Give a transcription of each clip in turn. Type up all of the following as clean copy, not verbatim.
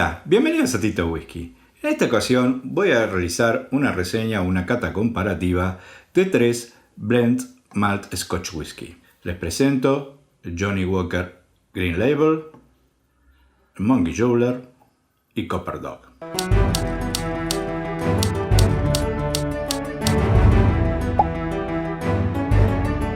Hola, bienvenidos a Tito Whisky. En esta ocasión voy a realizar una reseña o una cata comparativa de 3 Blend Malt Scotch Whisky. Les presento el Johnnie Walker Green Label, el Monkey Jeweler y Copper Dog.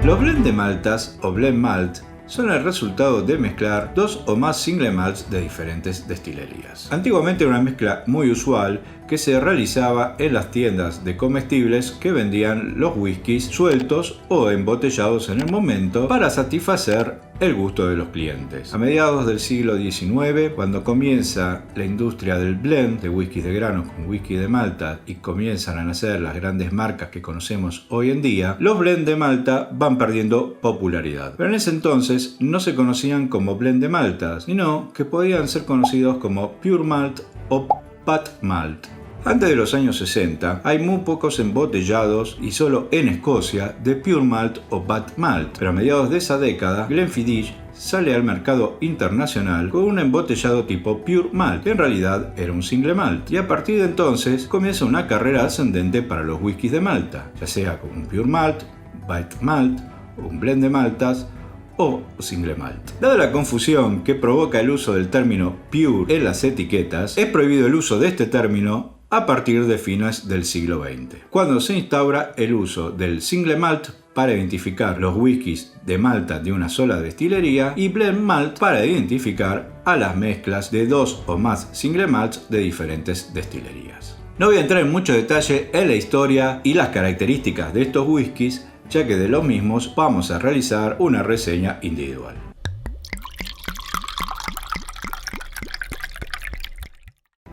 Los blend de maltas o blend malt son el resultado de mezclar dos o más single malts de diferentes destilerías. Antiguamente era una mezcla muy usual que se realizaba en las tiendas de comestibles que vendían los whiskies sueltos o embotellados en el momento para satisfacer el gusto de los clientes. A mediados del siglo XIX, cuando comienza la industria del blend de whisky de granos con whisky de malta y comienzan a nacer las grandes marcas que conocemos hoy en día, los blend de malta van perdiendo popularidad. Pero en ese entonces no se conocían como blend de maltas, sino que podían ser conocidos como pure malt o pat malt. Antes de los años 60 hay muy pocos embotellados y solo en Escocia de pure malt o bat malt, pero a mediados de esa década Glenfiddich sale al mercado internacional con un embotellado tipo pure malt, que en realidad era un single malt, y a partir de entonces comienza una carrera ascendente para los whiskies de Malta, ya sea con un pure malt, bat malt, un blend de maltas o single malt. Dada la confusión que provoca el uso del término pure en las etiquetas, es prohibido el uso de este término a partir de fines del siglo XX, cuando se instaura el uso del single malt para identificar los whiskies de malta de una sola destilería y blend malt para identificar a las mezclas de dos o más single malts de diferentes destilerías. No voy a entrar en mucho detalle en la historia y las características de estos whiskies, ya que de los mismos vamos a realizar una reseña individual.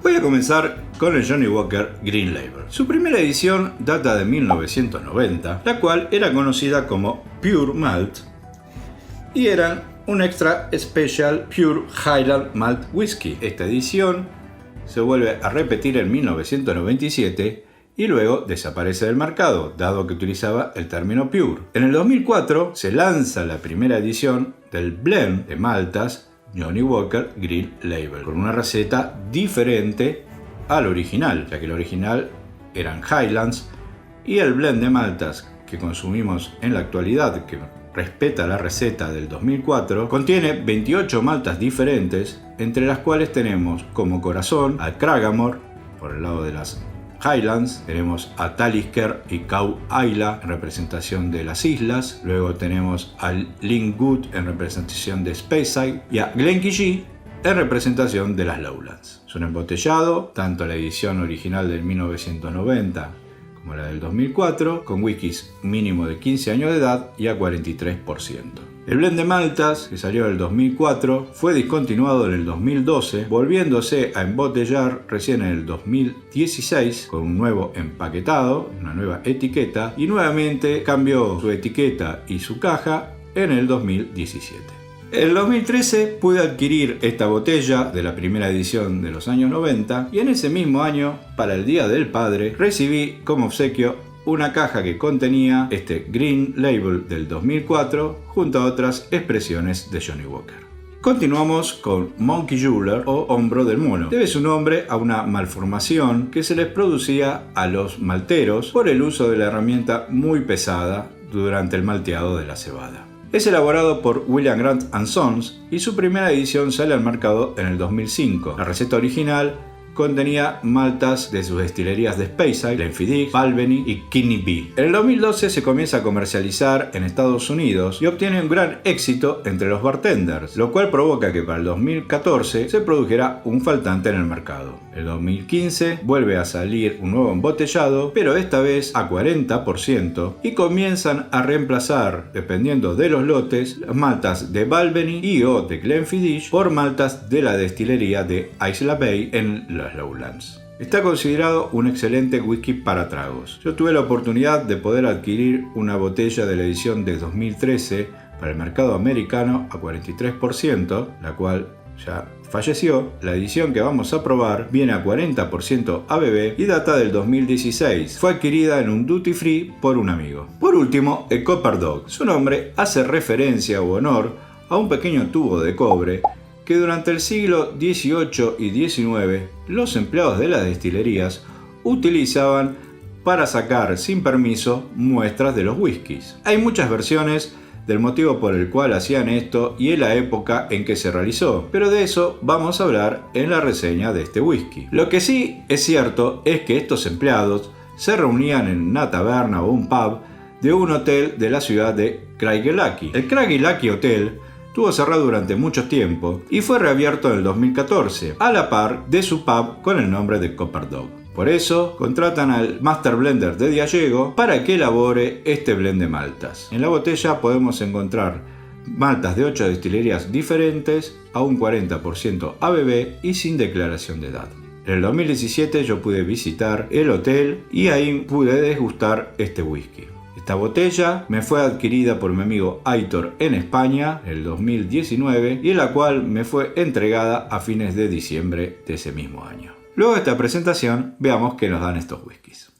Voy a comenzar con el Johnnie Walker Green Label. Su primera edición data de 1990, la cual era conocida como Pure Malt y era un Extra Special Pure Highland Malt Whisky. Esta edición se vuelve a repetir en 1997 y luego desaparece del mercado, dado que utilizaba el término Pure. En el 2004 se lanza la primera edición del blend de maltas Johnnie Walker Green Label, con una receta diferente al original, ya que el original eran Highlands y el blend de maltas que consumimos en la actualidad, que respeta la receta del 2004, contiene 28 maltas diferentes, entre las cuales tenemos como corazón a Craggamore por el lado de las Highlands, tenemos a Talisker y Cow Isla en representación de las islas, luego tenemos al Lingwood en representación de Speyside y a Glenquigee en representación de las Lowlands. Es un embotellado, tanto la edición original del 1990 como la del 2004, con whiskies mínimo de 15 años de edad y a 43%. El blend de maltas, que salió en el 2004, fue discontinuado en el 2012, volviéndose a embotellar recién en el 2016 con un nuevo empaquetado, una nueva etiqueta, y nuevamente cambió su etiqueta y su caja en el 2017. En el 2013 pude adquirir esta botella de la primera edición de los años 90 y en ese mismo año, para el Día del Padre, recibí como obsequio una caja que contenía este Green Label del 2004 junto a otras expresiones de Johnnie Walker. Continuamos con Monkey Jeweler o hombro del mono. Debe su nombre a una malformación que se les producía a los malteros por el uso de la herramienta muy pesada durante el malteado de la cebada. Es elaborado por William Grant & Sons y su primera edición sale al mercado en el 2005. La receta original contenía maltas de sus destilerías de Speyside, Glenfiddich, Balvenie y Kinney Bee. En el 2012 se comienza a comercializar en Estados Unidos y obtiene un gran éxito entre los bartenders, lo cual provoca que para el 2014 se produjera un faltante en el mercado. En el 2015 vuelve a salir un nuevo embotellado, pero esta vez a 40%, y comienzan a reemplazar, dependiendo de los lotes, las maltas de Balvenie y o de Glenfiddich por maltas de la destilería de Isla Bay en las Lowlands. Está considerado un excelente whisky para tragos. Yo tuve la oportunidad de poder adquirir una botella de la edición de 2013 para el mercado americano a 43%, la cual ya falleció. La edición que vamos a probar viene a 40% ABV y data del 2016. Fue adquirida en un duty free por un amigo. Por último, el Copper Dog. Su nombre hace referencia o honor a un pequeño tubo de cobre que durante el siglo XVIII y XIX los empleados de las destilerías utilizaban para sacar sin permiso muestras de los whiskies. Hay muchas versiones del motivo por el cual hacían esto y en la época en que se realizó, pero de eso vamos a hablar en la reseña de este whisky. Lo que sí es cierto es que estos empleados se reunían en una taberna o un pub de un hotel de la ciudad de Craigellachie. El Craigellachie Hotel estuvo cerrado durante mucho tiempo y fue reabierto en el 2014, a la par de su pub con el nombre de Copper Dog. Por eso contratan al Master Blender de Diageo para que elabore este blend de maltas. En la botella podemos encontrar maltas de 8 destilerías diferentes a un 40% ABV y sin declaración de edad. En el 2017 yo pude visitar el hotel y ahí pude degustar este whisky. Esta botella me fue adquirida por mi amigo Aitor en España en el 2019 y en la cual me fue entregada a fines de diciembre de ese mismo año. Luego de esta presentación, veamos qué nos dan estos whiskies.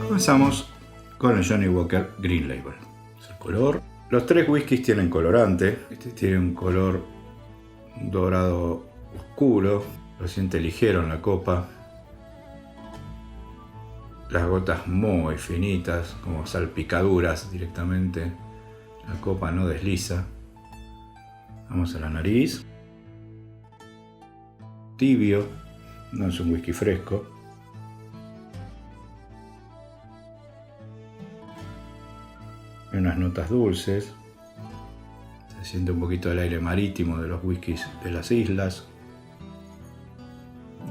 Comenzamos con el Johnnie Walker Green Label. Es el color. Los tres whiskies tienen colorante. Este tiene un color dorado oscuro, lo siente ligero en la copa. Las gotas muy finitas, como salpicaduras directamente. La copa no desliza. Vamos a la nariz. Tibio, no es un whisky fresco. Unas notas dulces. Se siente un poquito el aire marítimo de los whiskies de las islas.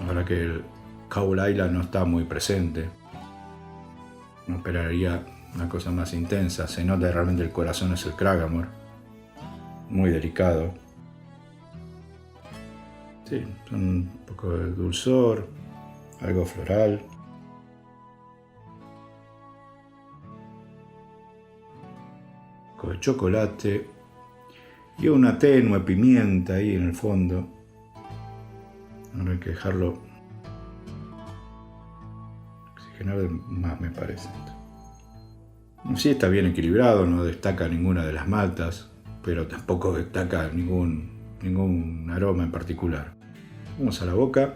Ahora que el Cowl Island no está muy presente, no esperaría una cosa más intensa. Se nota realmente el corazón es el Cragganmore, muy delicado. Sí, son un poco de dulzor, algo floral. Un poco de chocolate y una tenue pimienta ahí en el fondo. Ahora hay que dejarlo oxigenar más, me parece. Sí, está bien equilibrado, no destaca ninguna de las maltas, pero tampoco destaca ningún aroma en particular. Vamos a la boca.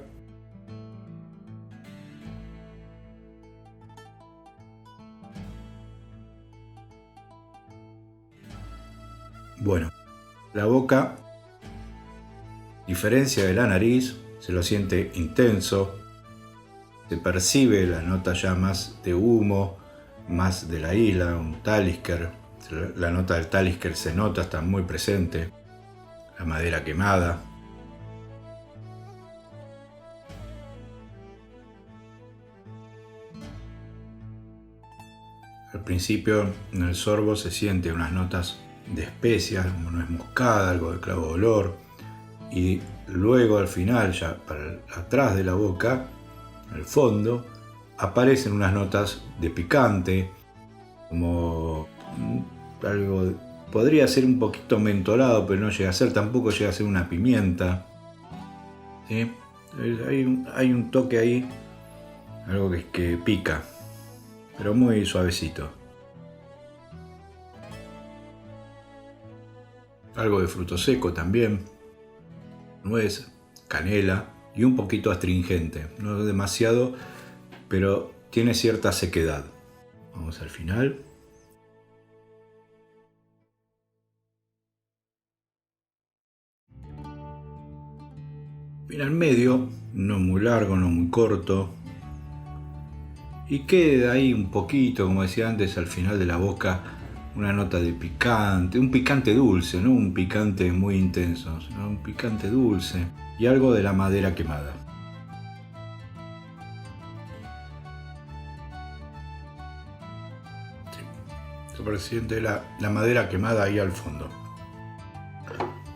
Bueno, la boca, diferencia de la nariz, se lo siente intenso, se percibe la nota ya más de humo, más de la isla, un Talisker. La nota del Talisker se nota, está muy presente. La madera quemada. Al principio en el sorbo se siente unas notas de especias, como nuez moscada, algo de clavo de olor, y luego al final, ya para atrás de la boca, en el fondo, aparecen unas notas de picante, como algo, podría ser un poquito mentolado, pero no llega a ser, tampoco llega a ser una pimienta. ¿Sí? Hay un toque ahí, algo que pica, pero muy suavecito. Algo de fruto seco también, nuez, canela y un poquito astringente, no demasiado, pero tiene cierta sequedad. Vamos al final. Final medio, no muy largo, no muy corto. Y queda ahí un poquito, como decía antes, al final de la boca, una nota de picante, un picante dulce, no un picante muy intenso, sino un picante dulce y algo de la madera quemada. Sí, se siente la madera quemada ahí al fondo.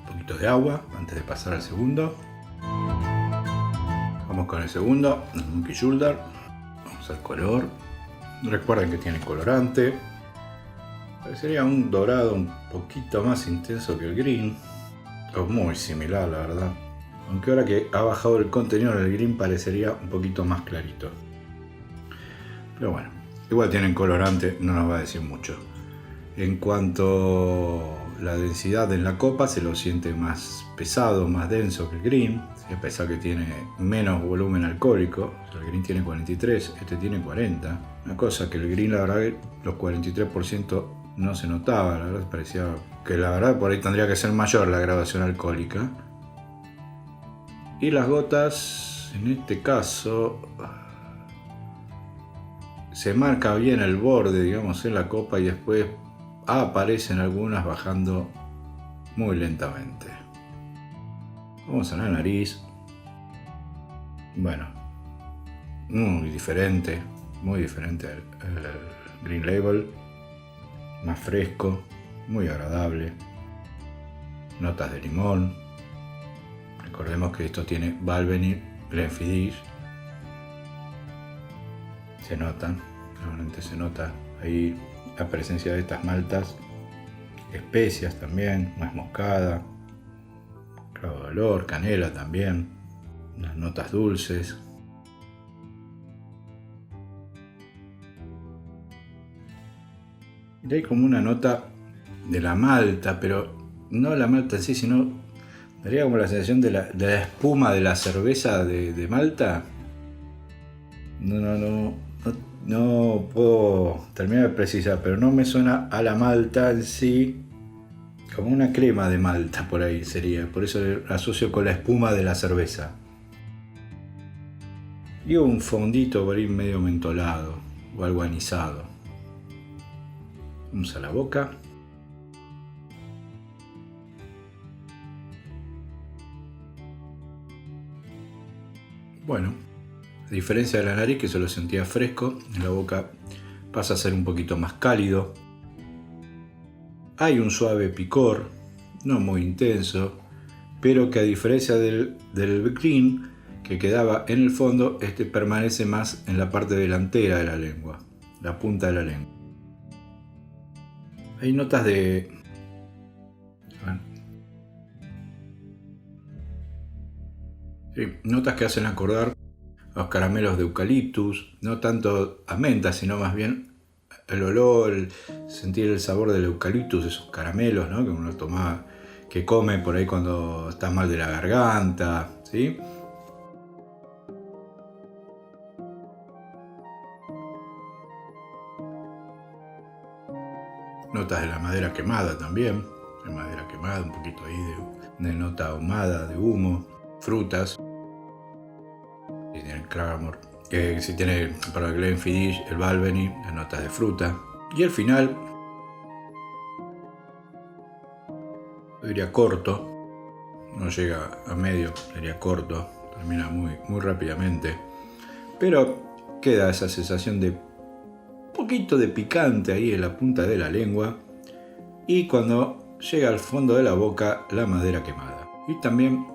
Un poquito de agua antes de pasar al segundo. Vamos con el segundo, el Monkey Shoulder. Vamos al color. Recuerden que tiene colorante. Parecería un dorado un poquito más intenso que el green. Es muy similar, la verdad. Aunque ahora que ha bajado el contenido del green parecería un poquito más clarito. Pero bueno, igual tienen colorante, no nos va a decir mucho. En cuanto a la densidad en la copa, se lo siente más pesado, más denso que el green. A pesar que tiene menos volumen alcohólico. O sea, el green tiene 43, este tiene 40. Una cosa que el green, la verdad, los 43% no se notaba. La verdad parecía que la verdad por ahí tendría que ser mayor la graduación alcohólica. Y las gotas, en este caso, se marca bien el borde, digamos, en la copa y después aparecen algunas bajando muy lentamente. Vamos a la nariz. Bueno, muy diferente al Green Label. Más fresco, muy agradable. Notas de limón. Recordemos que esto tiene Balvenie, Glenfiddich. Se notan, realmente se nota ahí la presencia de estas maltas. Especias también, más moscada, clavo de olor, canela también. Las notas dulces. Y hay como una nota de la malta, pero no la malta en sí, sino daría como la sensación de la espuma de la cerveza de Malta. No puedo terminar de precisar, pero no me suena a la malta en sí, como una crema de malta por ahí sería, por eso la asocio con la espuma de la cerveza. Y un fondito por ahí medio mentolado o algo anisado. Vamos a la boca. Bueno, a diferencia de la nariz, que se lo sentía fresco, en la boca pasa a ser un poquito más cálido. Hay un suave picor, no muy intenso, pero que a diferencia del green que quedaba en el fondo, este permanece más en la parte delantera de la lengua, la punta de la lengua. Hay notas de... Sí, notas que hacen acordar a los caramelos de eucaliptus, no tanto a menta, sino más bien el olor, sentir el sabor del eucaliptus, esos caramelos, ¿no? Que uno toma, que come por ahí cuando está mal de la garganta, ¿sí? Notas de la madera quemada también, de madera quemada, un poquito ahí de nota ahumada, de humo, frutas. Si tiene el Claramore, si tiene para el Glenfiddich, el Balvenie, las notas de fruta. Y al final, yo diría corto, no llega a medio, sería corto, termina muy rápidamente. Pero queda esa sensación de poquito de picante ahí en la punta de la lengua y cuando llega al fondo de la boca la madera quemada y también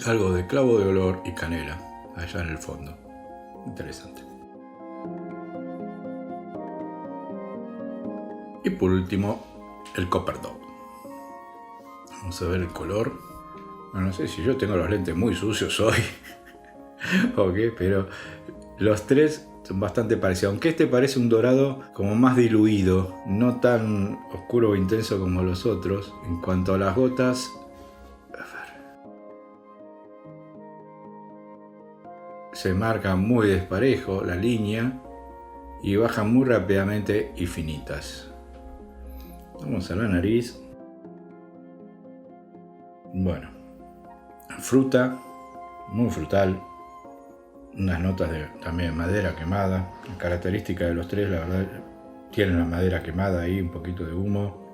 algo de clavo de olor y canela allá en el fondo. Interesante. Y por último el Copper Dog. Vamos a ver el color. Bueno, no sé si yo tengo los lentes muy sucios hoy o qué, pero los tres son bastante parecidos, aunque este parece un dorado como más diluido, no tan oscuro o intenso como los otros. En cuanto a las gotas, se marca muy desparejo la línea y bajan muy rápidamente y finitas. Vamos a la nariz. Bueno, fruta, muy frutal. Unas notas de también madera quemada. La característica de los tres, la verdad, tienen la madera quemada ahí, un poquito de humo.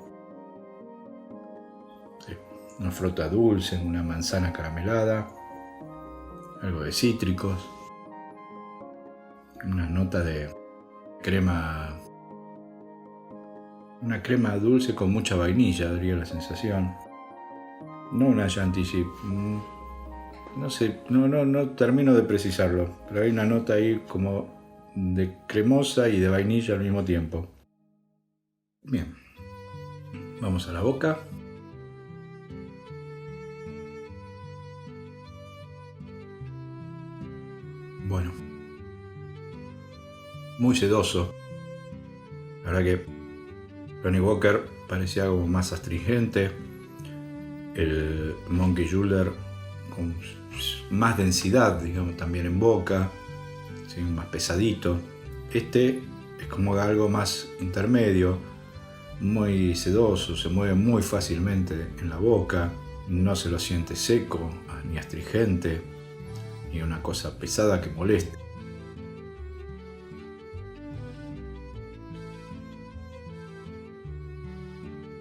Sí. Una fruta dulce, una manzana caramelada, algo de cítricos, unas notas de crema, una crema dulce con mucha vainilla, daría la sensación. No una chantilly. No sé, no termino de precisarlo, pero hay una nota ahí como de cremosa y de vainilla al mismo tiempo. Bien, vamos a la boca. Bueno, muy sedoso. La verdad que Johnny Walker parecía como más astringente. El Monkey Shoulder con más densidad, digamos, también en boca, ¿sí? Más pesadito. Este es como algo más intermedio, muy sedoso, se mueve muy fácilmente en la boca, no se lo siente seco, ni astringente, ni una cosa pesada que moleste.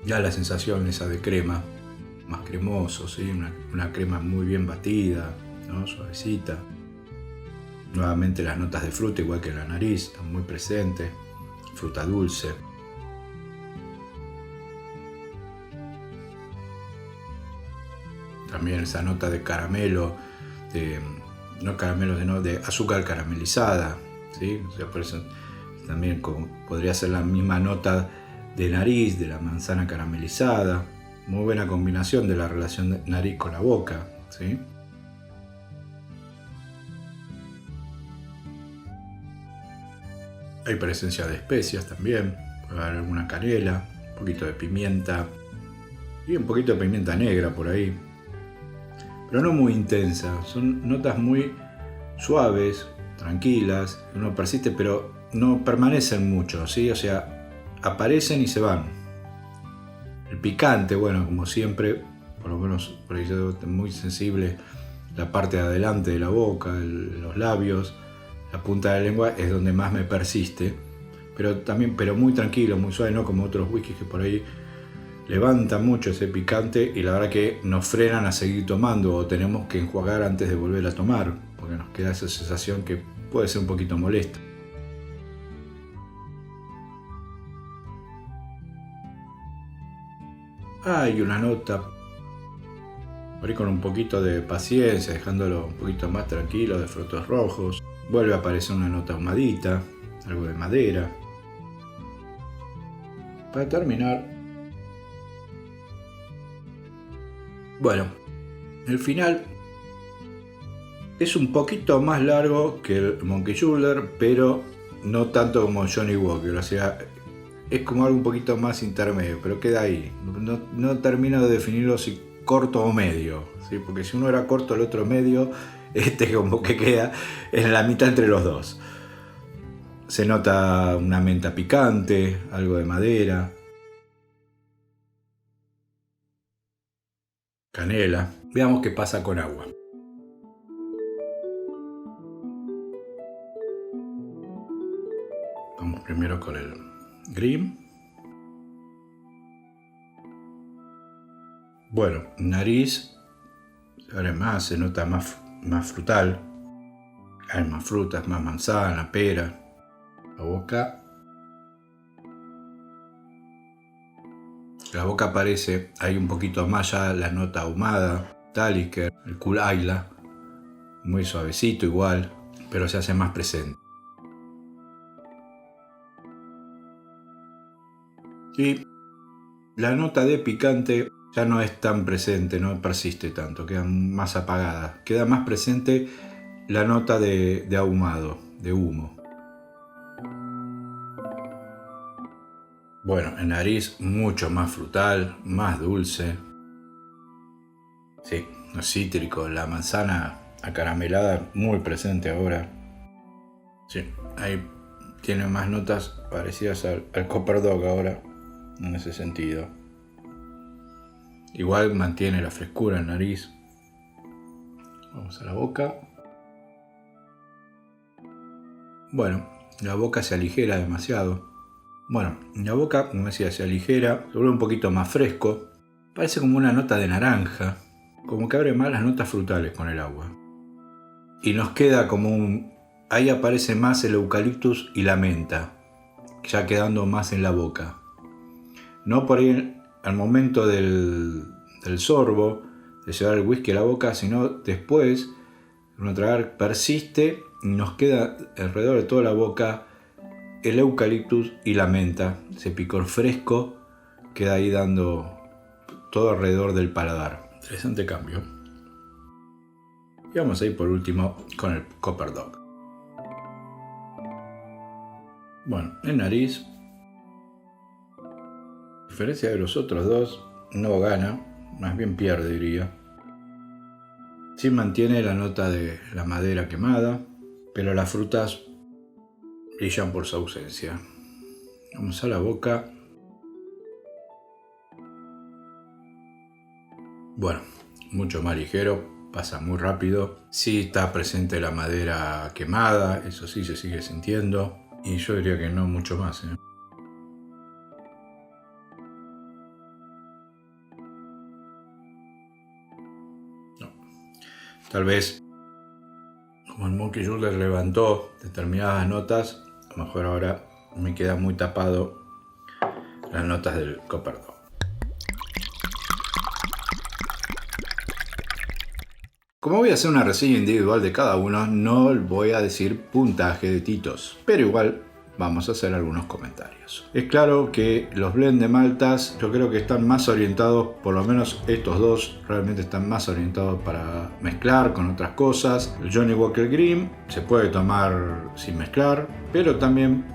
Ya la sensación esa de crema, más cremoso, ¿sí? Una crema muy bien batida, ¿no? Suavecita. Nuevamente las notas de fruta, igual que en la nariz, están muy presentes. Fruta dulce. También esa nota de caramelo, no caramelo, sino de azúcar caramelizada, ¿sí? O sea, por eso también podría ser la misma nota de nariz, de la manzana caramelizada. Muy buena combinación de la relación de nariz con la boca, ¿sí? Hay presencia de especias también, puede haber alguna canela, un poquito de pimienta y un poquito de pimienta negra por ahí, pero no muy intensa. Son notas muy suaves, tranquilas, uno persiste, pero no permanecen mucho, ¿sí? O sea, aparecen y se van. El picante, bueno, como siempre, por lo menos por ahí yo muy sensible, la parte de adelante de la boca, los labios, la punta de la lengua es donde más me persiste, pero muy tranquilo, muy suave, no como otros whiskies que por ahí levantan mucho ese picante y la verdad que nos frenan a seguir tomando o tenemos que enjuagar antes de volver a tomar, porque nos queda esa sensación que puede ser un poquito molesta. Hay una nota, por ahí con un poquito de paciencia, dejándolo un poquito más tranquilo, de frutos rojos. Vuelve a aparecer una nota ahumadita, algo de madera. Para terminar, bueno, el final es un poquito más largo que el Monkey Shoulder, pero no tanto como Johnny Walker, o sea, es como algo un poquito más intermedio, pero queda ahí. No termino de definirlo si corto o medio, ¿sí? Porque si uno era corto, el otro medio, este como que queda en la mitad entre los dos. Se nota una menta picante, algo de madera, canela. Veamos qué pasa con agua. Vamos primero con el Green. Bueno, nariz, ahora más, se nota más frutal. Hay más frutas, más manzana, pera. La boca aparece, hay un poquito más ya la nota ahumada, Talisker, el Cool Isla, muy suavecito igual, pero se hace más presente. Y la nota de picante ya no es tan presente, no persiste tanto, queda más apagada. Queda más presente la nota de ahumado, de humo. Bueno, en nariz mucho más frutal, más dulce. Sí, los cítricos, la manzana acaramelada muy presente ahora. Sí, ahí tiene más notas parecidas al Copper Dog ahora, en ese sentido. Igual mantiene la frescura en nariz. Vamos a la boca. Bueno, la boca se aligera demasiado. Bueno, la boca, como decía, se aligera, se vuelve un poquito más fresco. Parece como una nota de naranja, como que abre más las notas frutales con el agua. Y nos queda como ahí aparece más el eucaliptus y la menta, ya quedando más en la boca. No por ahí al momento del sorbo, de llevar el whisky a la boca, sino después, uno tragar persiste y nos queda alrededor de toda la boca el eucaliptus y la menta. Ese picor fresco queda ahí dando todo alrededor del paladar. Interesante cambio. Y vamos a ir por último con el Copper Dog. Bueno, en nariz, a diferencia de los otros dos, no gana, más bien pierde, diría. Sí mantiene la nota de la madera quemada, pero las frutas brillan por su ausencia. Vamos a la boca. Bueno, mucho más ligero, pasa muy rápido. Sí está presente la madera quemada, eso sí se sigue sintiendo. Y yo diría que no mucho más, ¿eh? No. Tal vez, como el Monkey Julder levantó determinadas notas, a lo mejor ahora me queda muy tapado las notas del Copper Dog. Como voy a hacer una reseña individual de cada uno, no voy a decir puntaje de Titos, pero igual vamos a hacer algunos comentarios. Es claro que los blend de maltas yo creo que están más orientados, por lo menos estos dos realmente están más orientados para mezclar con otras cosas. El Johnnie Walker Green se puede tomar sin mezclar, pero también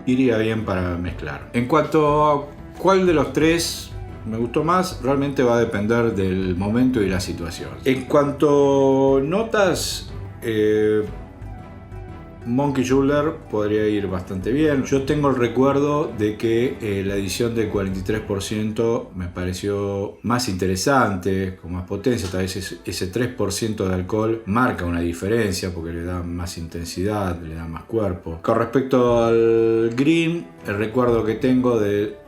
iría bien para mezclar. En cuanto a cuál de los tres me gustó más, realmente va a depender del momento y la situación. En cuanto a notas, Monkey Julder podría ir bastante bien. Yo tengo el recuerdo de que la edición del 43% me pareció más interesante, con más potencia. Tal vez ese 3% de alcohol marca una diferencia porque le da más intensidad, le da más cuerpo. Con respecto al Green, el recuerdo que tengo de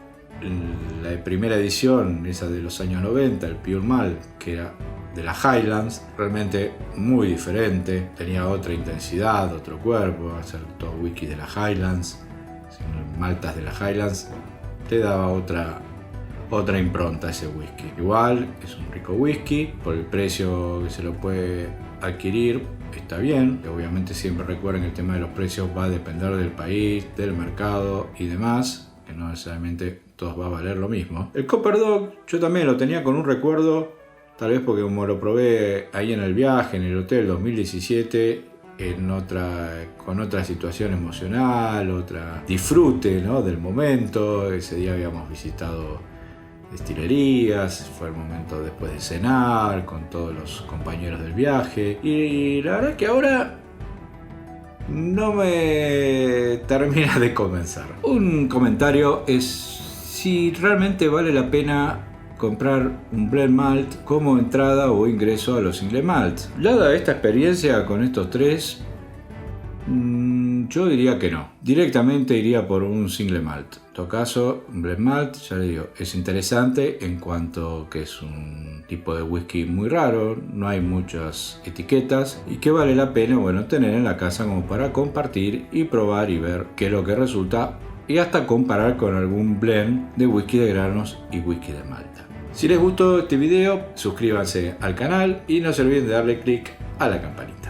la primera edición, esa de los años 90, el Pure Malt, que era de la Highlands, realmente muy diferente, tenía otra intensidad, otro cuerpo, hacer todo whisky de la Highlands, maltas de la Highlands, te daba otra impronta a ese whisky. Igual es un rico whisky, por el precio que se lo puede adquirir está bien. Obviamente siempre recuerden que el tema de los precios va a depender del país, del mercado y demás, que no necesariamente todos va a valer lo mismo. El Copper Dog yo también lo tenía con un recuerdo, tal vez porque como lo probé ahí en el viaje, en el hotel 2017, con otra situación emocional, otra disfrute, ¿no?, del momento. Ese día habíamos visitado destilerías, fue el momento después de cenar con todos los compañeros del viaje, y la verdad que ahora no me termina de convencer. Un comentario es si realmente vale la pena comprar un blend malt como entrada o ingreso a los single malts. Dada esta experiencia con estos tres, yo diría que no. Directamente iría por un single malt. En todo caso, un blend malt, ya le digo, es interesante en cuanto que es un tipo de whisky muy raro, no hay muchas etiquetas y que vale la pena, bueno, tener en la casa como para compartir y probar y ver qué es lo que resulta, y hasta comparar con algún blend de whisky de granos y whisky de malta. Si les gustó este video, suscríbanse al canal y no se olviden de darle click a la campanita.